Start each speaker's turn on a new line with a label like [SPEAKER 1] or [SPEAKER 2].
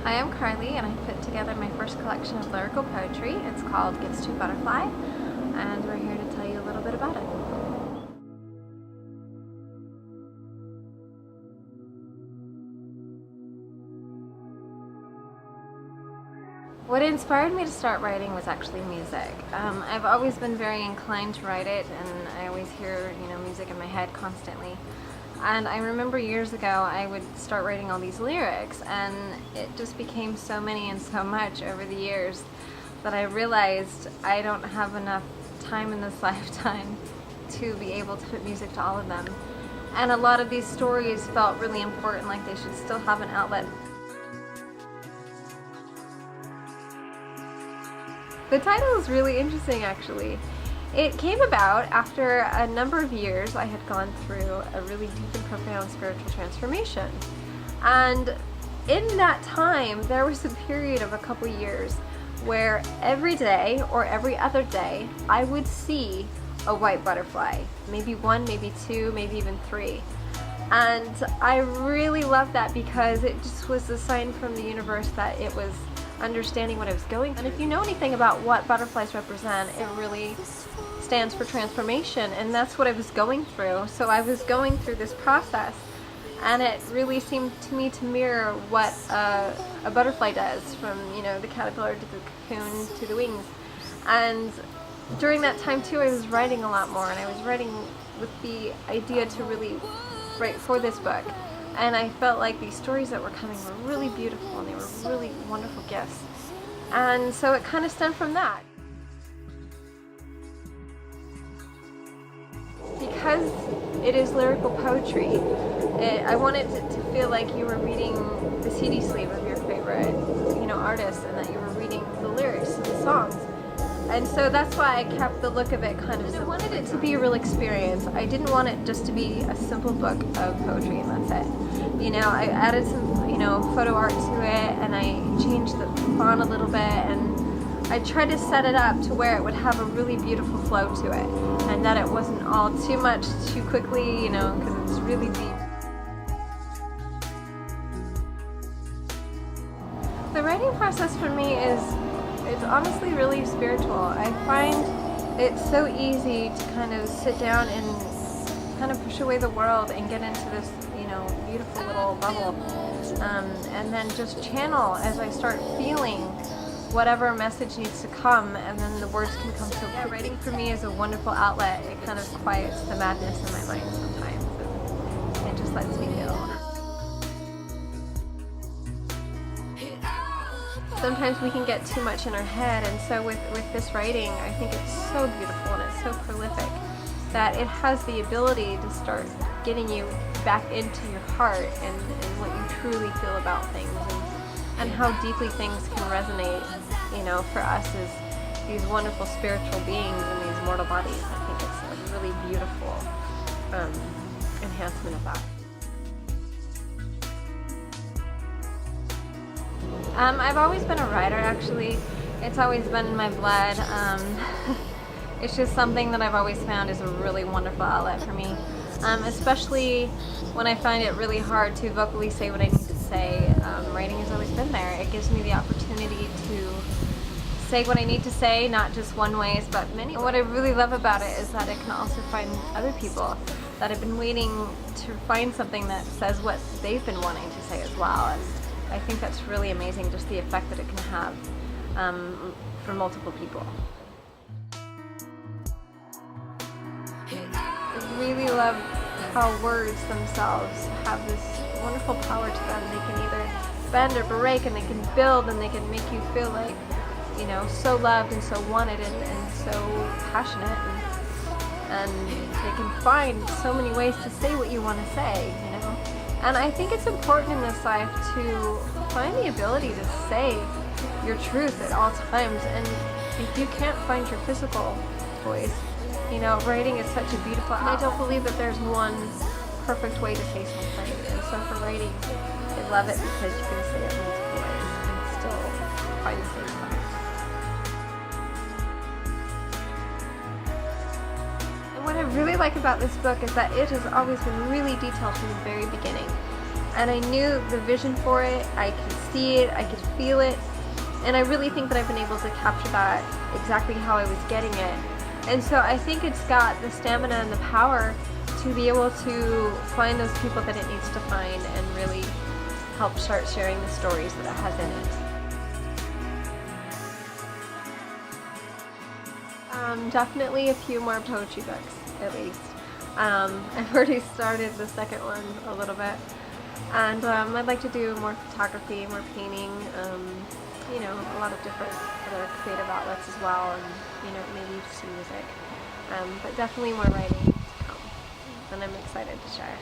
[SPEAKER 1] Hi, I'm Carly, and I put together my first collection of lyrical poetry. It's called Gifts to a Butterfly, and we're here to tell you a little bit about it. What inspired me to start writing was actually music. I've always been very inclined to write it, and I always hear, music in my head constantly. And I remember years ago I would start writing all these lyrics, and it just became so many and so much over the years that I realized I don't have enough time in this lifetime to be able to put music to all of them. And a lot of these stories felt really important, like they should still have an outlet. The title is really interesting, actually. It came about after a number of years I had gone through a really deep and profound spiritual transformation. And in that time, there was a period of a couple years where every day or every other day, I would see a white butterfly. Maybe one, maybe two, maybe even three. And I really loved that because it just was a sign from the universe that it was understanding what I was going through. And if you know anything about what butterflies represent, it really stands for transformation, and that's what I was going through. So I was going through this process, and it really seemed to me to mirror what a butterfly does, from the caterpillar to the cocoon to the wings. And during that time too, I was writing a lot more, and I was writing with the idea to really write for this book. And I felt like these stories that were coming were really beautiful, and they were really wonderful gifts. And so it kind of stemmed from that. Because it is lyrical poetry, I wanted it to feel like you were reading the CD sleeve of your favorite, artist, and that you were reading the lyrics to the songs. And so that's why I kept the look of it kind of. I wanted it to be a real experience. I didn't want it just to be a simple book of poetry and that's it. I added some, photo art to it, and I changed the font a little bit, and I tried to set it up to where it would have a really beautiful flow to it, and that it wasn't all too much too quickly, because it's really deep. The writing process for me it's honestly really spiritual. I find it so easy to kind of sit down and kind of push away the world and get into this, beautiful little bubble, and then just channel as I start feeling whatever message needs to come, and then the words can come so quickly. Writing for me is a wonderful outlet. It kind of quiets the madness in my mind sometimes, and it just lets me go. Sometimes we can get too much in our head, and so with this writing, I think it's so beautiful and it's so prolific that it has the ability to start getting you back into your heart and what you truly feel about things, and how deeply things can resonate, for us as these wonderful spiritual beings in these mortal bodies. I think it's a really beautiful enhancement of that. I've always been a writer, actually. It's always been in my blood. It's just something that I've always found is a really wonderful outlet for me, especially when I find it really hard to vocally say what I need to say. Writing has always been there. It gives me the opportunity to say what I need to say, not just one way, but many. What I really love about it is that it can also find other people that have been waiting to find something that says what they've been wanting to say as well. And I think that's really amazing, just the effect that it can have for multiple people. I really love how words themselves have this wonderful power to them. They can either bend or break, and they can build, and they can make you feel like, so loved and so wanted and so passionate, and they can find so many ways to say what you want to say, And I think it's important in this life to find the ability to say your truth at all times, and if you can't find your physical voice, writing is such a beautiful outlet. I don't believe that there's one perfect way to say something, and so for writing, I love it because you can say it multiple ways and still find the same thing. And what I really like about this book is that it has always been really detailed from the very beginning. and I knew the vision for it. I could see it, I could feel it, and I really think that I've been able to capture that exactly how I was getting it. And so I think it's got the stamina and the power to be able to find those people that it needs to find and really help start sharing the stories that it has in it. Definitely a few more poetry books, at least. I've already started the second one a little bit, and I'd like to do more photography, more painting, you know, a lot of different other creative outlets as well, and, you know, maybe some music. But definitely more writing to come, and I'm excited to share.